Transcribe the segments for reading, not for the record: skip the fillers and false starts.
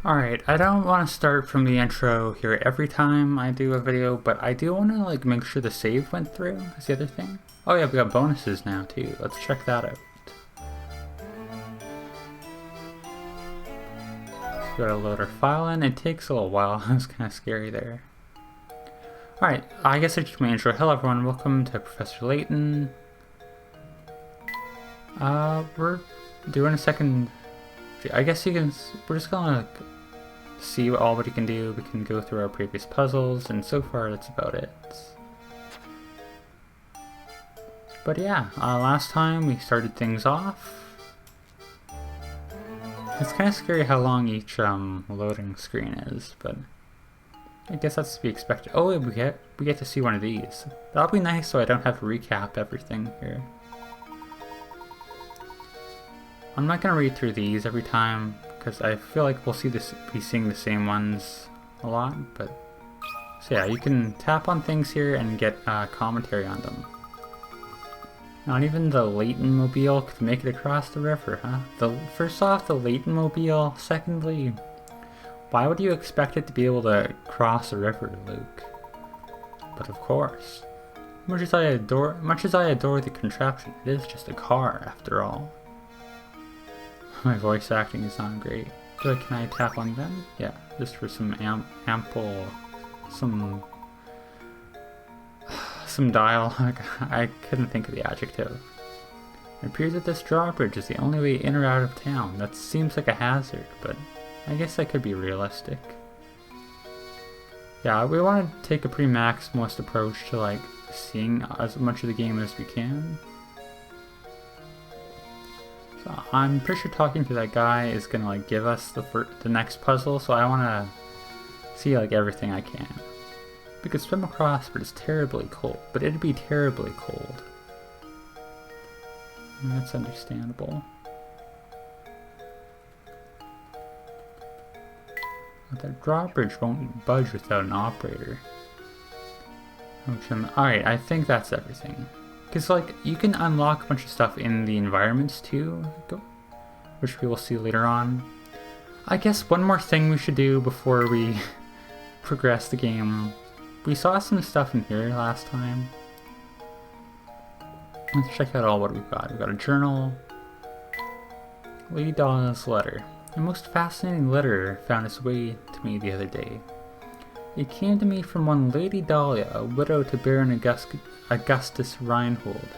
Alright, I don't want to start from the intro here every time I do a video, but I do want to make sure the save went through, is the other thing. Oh yeah, we got bonuses now too, let's check that out. We gotta load our file in, it takes a little while, it was kind of scary there. Alright, I guess I should do my intro. Hello everyone, welcome to Professor Layton. We're doing a second... I guess we're just gonna see what he can do. We can go through our previous puzzles, and so far that's about it. But yeah, last time we started things off. It's kind of scary how long each loading screen is, but I guess that's to be expected. Oh, we get to see one of these. That'll be nice, so I don't have to recap everything here. I'm not gonna read through these every time because I feel like we'll be seeing the same ones a lot. But so yeah, you can tap on things here and get commentary on them. Not even the Layton mobile could make it across the river, huh? First off, the Layton mobile. Secondly, why would you expect it to be able to cross a river, Luke? But of course, much as I adore the contraption, it is just a car after all. My voice acting is not great. Can I tap on them? Yeah, just for some some dialogue. I couldn't think of the adjective. It appears that this drawbridge is the only way in or out of town. That seems like a hazard, but I guess that could be realistic. Yeah, we want to take a pretty maximalist approach to seeing as much of the game as we can. So I'm pretty sure talking to that guy is gonna give us the next puzzle, so I wanna see everything I can. We could swim across, but it's terribly cold. But it'd be terribly cold. And that's understandable. But that drawbridge won't budge without an operator. Alright, I think that's everything. Because, you can unlock a bunch of stuff in the environments, too, which we will see later on. I guess one more thing we should do before we progress the game. We saw some stuff in here last time. Let's check out all what we've got. We've got a journal. Lady Dahlia's letter. The most fascinating letter found its way to me the other day. It came to me from one Lady Dahlia, a widow to Baron Augustus Reinhold.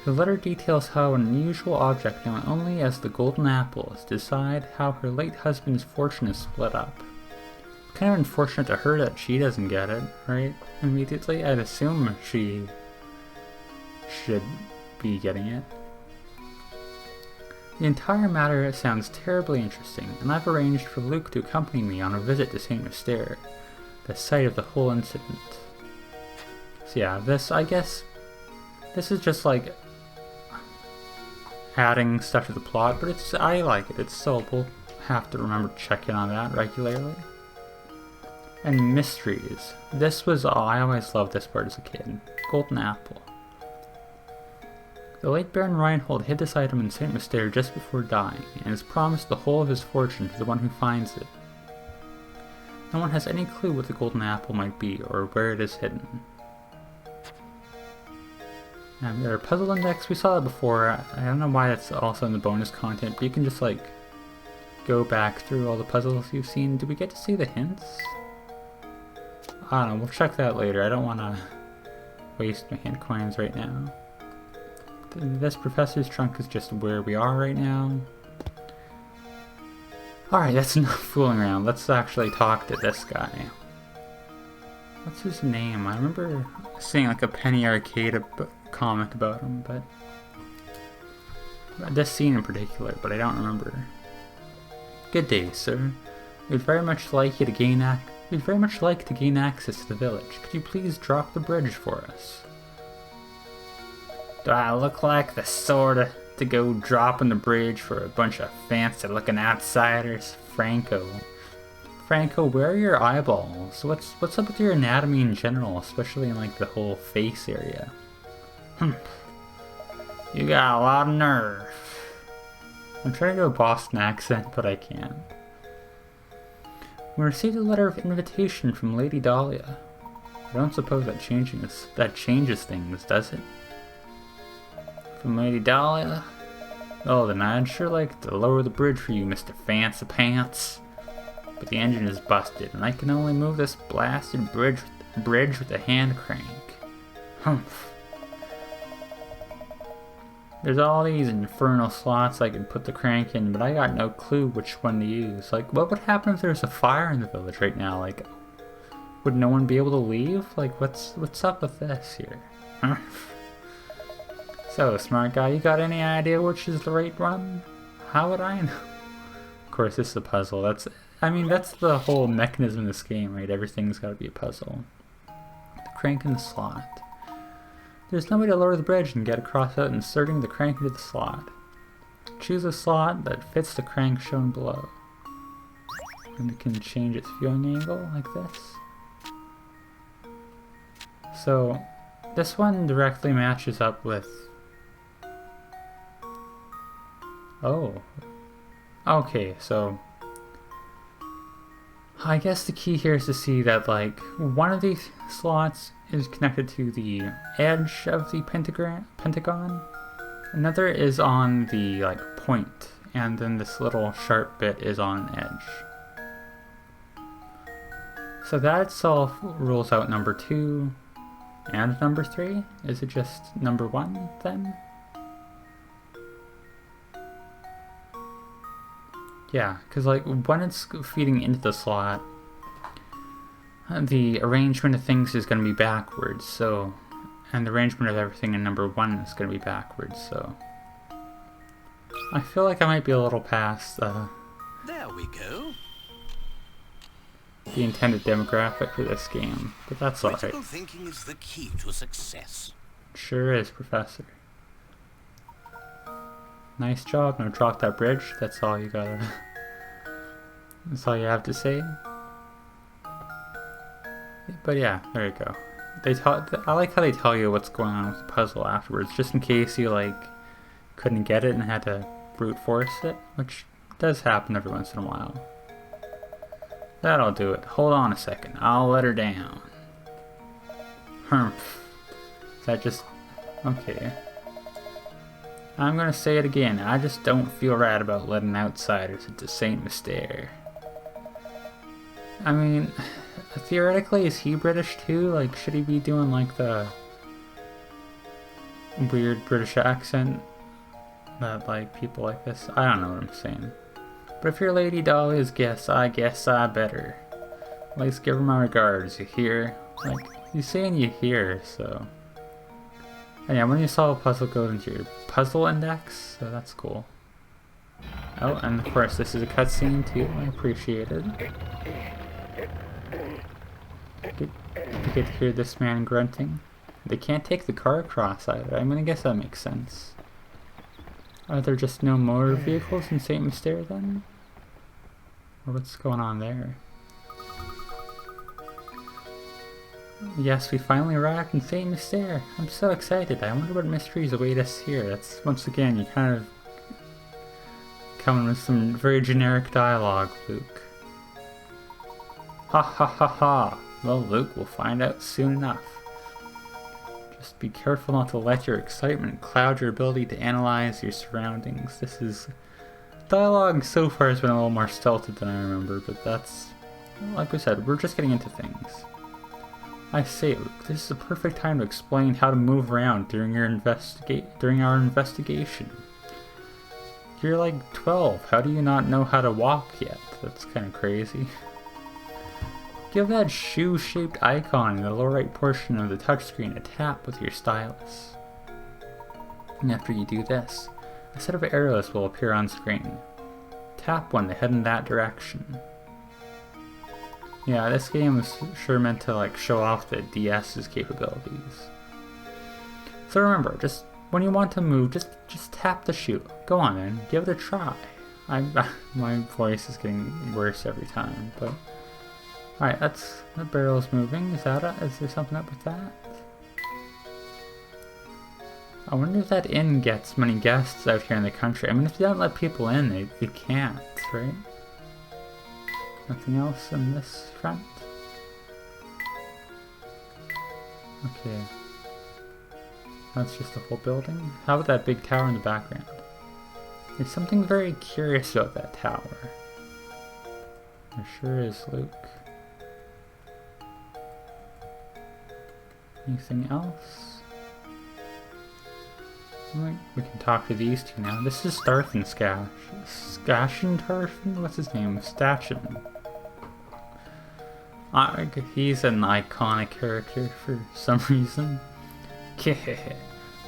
The letter details how an unusual object known only as the Golden Apple is decide how her late husband's fortune is split up. Kind of unfortunate to her that she doesn't get it, right? Immediately, I'd assume she should be getting it. The entire matter sounds terribly interesting, and I've arranged for Luke to accompany me on a visit to St. Mystere, the site of the whole incident. So yeah, I guess this is just adding stuff to the plot, but I like it. It's still, we'll have to remember to check in on that regularly. And mysteries. I always loved this part as a kid. Golden Apple. The late Baron Reinhold hid this item in St. Mystere just before dying, and has promised the whole of his fortune to the one who finds it. No one has any clue what the Golden Apple might be, or where it is hidden. Now we got our puzzle index. We saw that before. I don't know why that's also in the bonus content, but you can just go back through all the puzzles you've seen. Did we get to see the hints? I don't know, we'll check that later. I don't want to waste my hint coins right now. This professor's trunk is just where we are right now. Alright, that's enough fooling around. Let's actually talk to this guy. What's his name? I remember seeing a Penny Arcade comic about him, but this scene in particular, but I don't remember. Good day, sir. We'd very much like to gain access to the village. Could you please drop the bridge for us? Do I look like the sort to go dropping the bridge for a bunch of fancy-looking outsiders? Franco, where are your eyeballs? What's up with your anatomy in general, especially in the whole face area? You got a lot of nerve. I'm trying to do a Boston accent, but I can't. We received a letter of invitation from Lady Dahlia. I don't suppose that changes things, does it? From Lady Dahlia? Oh, then I'd sure like to lower the bridge for you, Mr. Fancy Pants. But the engine is busted, and I can only move this blasted bridge with a hand crank. Humph. There's all these infernal slots I can put the crank in, but I got no clue which one to use. Like, what would happen if there's a fire in the village right now? Like, would no one be able to leave? Like, what's up with this here? Humph. So, smart guy, you got any idea which is the right one? How would I know? Of course, this is a puzzle. That's the whole mechanism of this game, right? Everything's got to be a puzzle. The crank in the slot. There's no way to lower the bridge and get across without inserting the crank into the slot. Choose a slot that fits the crank shown below. And it can change its viewing angle like this. So, this one directly matches up with... Oh. Okay, so... I guess the key here is to see that, like, one of these slots is connected to the edge of the pentagon. Another is on the, like, point, and then this little sharp bit is on edge. So that itself rules out number 2 and number 3. Is it just number 1 then? Yeah, because like when it's feeding into the slot, the arrangement of things is going to be backwards, so, and the arrangement of everything in number 1 is going to be backwards, so. I feel like I might be a little past there we go. The intended demographic for this game, but that's alright. Critical thinking is the key to success. Sure is, Professor. Nice job. Now drop that bridge. That's all you gotta... That's all you have to say. But yeah, there you go. I like how they tell you what's going on with the puzzle afterwards, just in case you like couldn't get it and had to brute force it, which does happen every once in a while. That'll do it. Hold on a second. I'll let her down. Humph. Is that just... Okay. I'm gonna say it again. I just don't feel right about letting outsiders into Saint Mystere. I mean, theoretically, is he British too? Like, should he be doing like the weird British accent that like people like this? I don't know what I'm saying. But if you're Lady Dahlia's guest, I guess I better. At least give her my regards, you hear? Like, he's saying you hear, so... And yeah, when you solve a puzzle, it goes into your puzzle index, so that's cool. Oh, and of course this is a cutscene too, I appreciate it. You get to hear this man grunting. They can't take the car across either. I mean, I guess that makes sense. Are there just no motor vehicles in Saint Mystere then? Or what's going on there? Yes, we finally arrived in Saint Mystere. I'm so excited. I wonder what mysteries await us here. That's, once again, you kind of coming with some very generic dialogue, Luke. Ha ha ha ha. Well, Luke, we'll find out soon enough. Just be careful not to let your excitement cloud your ability to analyze your surroundings. This is... Dialogue so far has been a little more stilted than I remember, but that's... Like we said, we're just getting into things. I say, Luke, this is a perfect time to explain how to move around during our investigation. You're like 12. How do you not know how to walk yet? That's kind of crazy. Give that shoe-shaped icon in the lower right portion of the touchscreen a tap with your stylus. And after you do this, a set of arrows will appear on screen. Tap one to head in that direction. Yeah, this game is sure meant to like show off the DS's capabilities. So remember, just when you want to move, just tap the shoe. Go on then, give it a try. My voice is getting worse every time, but alright, that's the barrel's moving. Is there something up with that? I wonder if that inn gets many guests out here in the country. I mean, if they don't let people in, they can't, right? Nothing else in this front? Okay. That's just the whole building? How about that big tower in the background? There's something very curious about that tower. There sure is, Luke. Anything else? We can talk to these two now. This is Starth and Skashin Tarfin? What's his name? Stachin. He's an iconic character for some reason.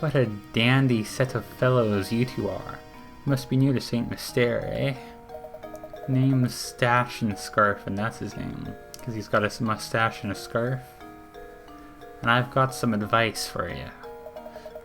What a dandy set of fellows you two are. Must be new to Saint Mystere, eh? Name's Stash and Scarf, and that's his name. Because he's got a mustache and a scarf. And I've got some advice for you.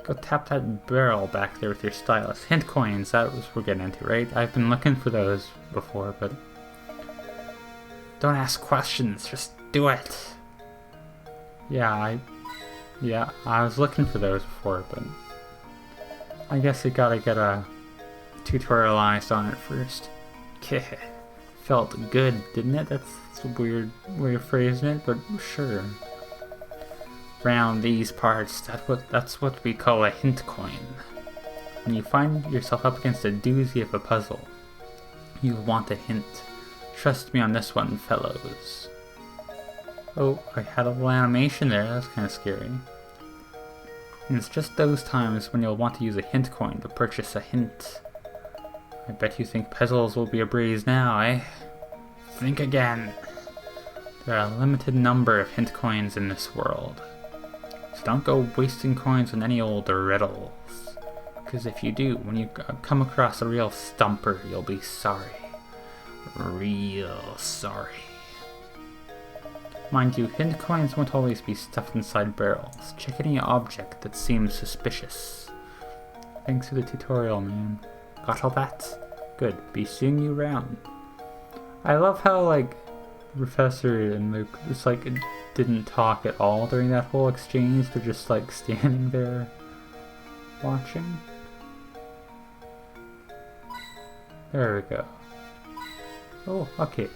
Go tap that barrel back there with your stylus. Hint coins, that was what we're getting into, right? I've been looking for those before, but... Don't ask questions, just do it. Yeah, I was looking for those before, but... I guess I gotta get a tutorialized on it first. Felt good, didn't it? That's a weird way of phrasing it, but sure. Round these parts, that's what we call a hint coin. When you find yourself up against a doozy of a puzzle, you'll want a hint. Trust me on this one, fellows. Oh, I had a little animation there, that's kind of scary. And it's just those times when you'll want to use a hint coin to purchase a hint. I bet you think puzzles will be a breeze now, eh? Think again. There are a limited number of hint coins in this world. So don't go wasting coins on any old riddles. Because if you do, when you come across a real stumper, you'll be sorry. Real sorry. Mind you, hint coins won't always be stuffed inside barrels. Check any object that seems suspicious. Thanks for the tutorial, man. Got all that? Good. Be seeing you around. I love how, like, Professor and Luke just, like, didn't talk at all during that whole exchange. They're just, like, standing there watching. There we go. Oh, okay.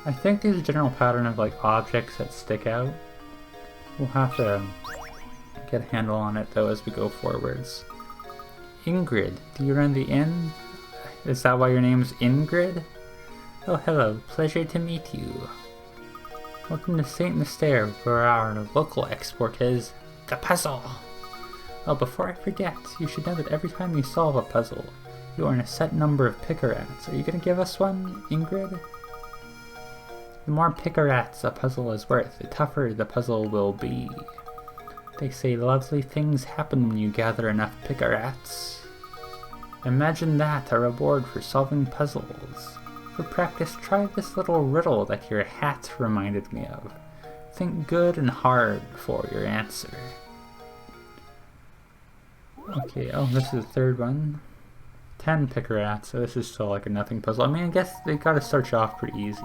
I think there's a general pattern of, like, objects that stick out. We'll have to get a handle on it, though, as we go forwards. Ingrid, do you run the inn? Is that why your name's Ingrid? Oh, hello. Pleasure to meet you. Welcome to Saint Mystere, where our local export is the puzzle. Oh, before I forget, you should know that every time you solve a puzzle, you earn a set number of picarats. Are you going to give us one, Ingrid? The more picarats a puzzle is worth, the tougher the puzzle will be. They say lovely things happen when you gather enough picarats. Imagine that, a reward for solving puzzles. For practice, try this little riddle that your hat reminded me of. Think good and hard for your answer. Okay, oh, this is the third one. 10 picarats, so this is still like a nothing puzzle. I mean, I guess they gotta start you off pretty easy.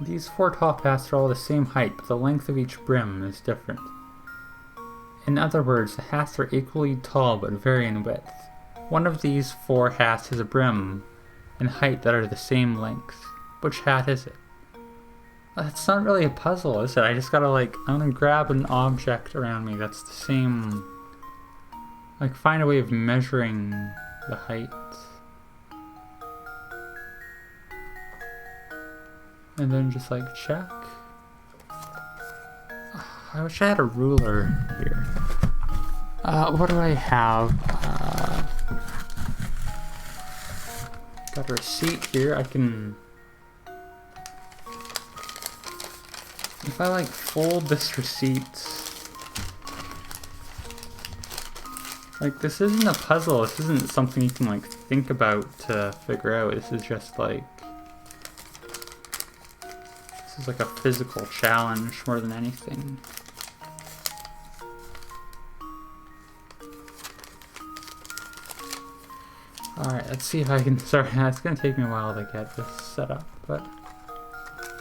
These 4 top hats are all the same height, but the length of each brim is different. In other words, the hats are equally tall but vary in width. One of these 4 hats has a brim and height that are the same length. Which hat is it? That's not really a puzzle, is it? I just gotta, like, I'm gonna grab an object around me that's the same... Like, find a way of measuring the height. And then just, like, check. I wish I had a ruler here. What do I have? Got a receipt here. I can... If I, like, fold this receipt... Like, this isn't a puzzle. This isn't something you can, like, think about to figure out. This is just, like... This is like a physical challenge more than anything. Alright, let's see if I can... Sorry, it's gonna take me a while to get this set up, but...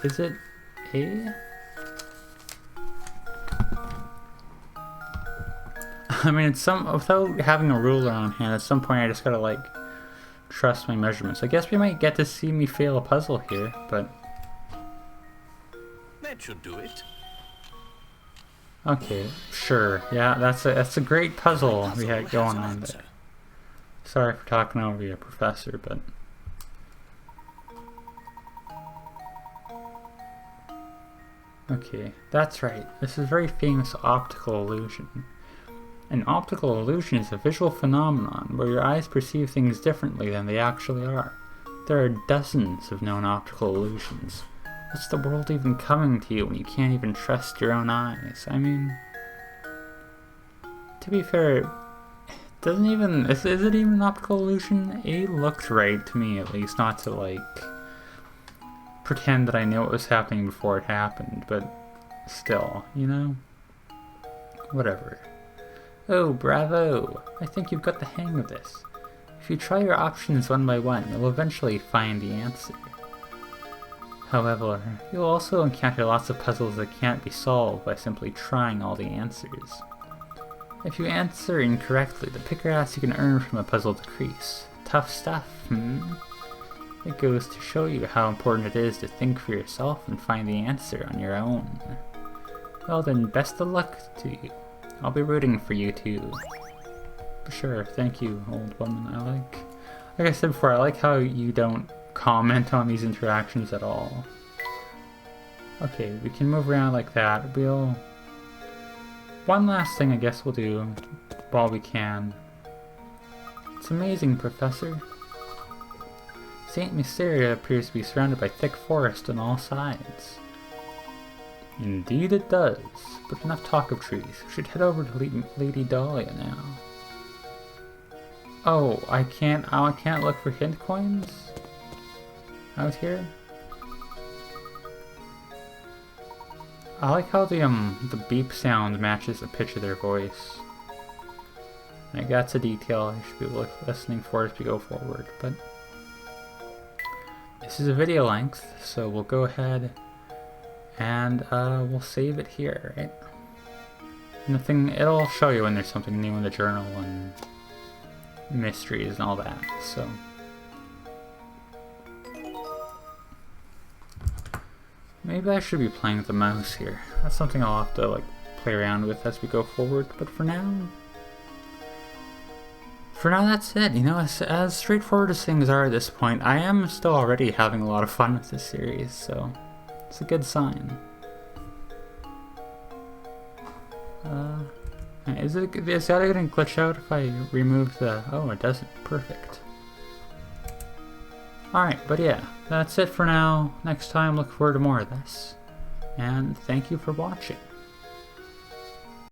Is it A? I mean, without having a ruler on hand, at some point I just gotta, like, trust my measurements. I guess we might get to see me fail a puzzle here, but... That should do it. Okay, sure. Yeah, that's a great puzzle we had going on there. Sorry for talking over you, Professor, but... Okay, that's right. This is a very famous optical illusion. An optical illusion is a visual phenomenon where your eyes perceive things differently than they actually are. There are dozens of known optical illusions. What's the world even coming to you when you can't even trust your own eyes? I mean... To be fair, is it even an optical illusion? It looked right to me, at least, not to, like... pretend that I knew what was happening before it happened, but still, you know? Whatever. Oh, bravo! I think you've got the hang of this. If you try your options one by one, you'll eventually find the answer. However, you'll also encounter lots of puzzles that can't be solved by simply trying all the answers. If you answer incorrectly, the pickaxe you can earn from a puzzle decrease. Tough stuff, hmm? It goes to show you how important it is to think for yourself and find the answer on your own. Well then, best of luck to you. I'll be rooting for you too. Sure, thank you, old woman. Like I said before, I like how you don't comment on these interactions at all. Okay, we can move around like that. One last thing I guess we'll do while we can. It's amazing, Professor. St. Mysteria appears to be surrounded by thick forest on all sides. Indeed it does, but enough talk of trees. We should head over to Lady Dahlia now. Oh, I can't look for hint coins? Out here? I like how the beep sound matches the pitch of their voice. Like, that's a detail I should be listening for as we go forward, but... This is a video length, so we'll go ahead and we'll save it here, right? It'll show you when there's something new in the journal and mysteries and all that, so... Maybe I should be playing with the mouse here. That's something I'll have to, like, play around with as we go forward, but for now... that's it. You know, as straightforward as things are at this point, I am still already having a lot of fun with this series, so it's a good sign. Is that gonna glitch out if I remove the... Oh, it doesn't. Perfect. Alright, but yeah, that's it for now. Next time, look forward to more of this. And thank you for watching.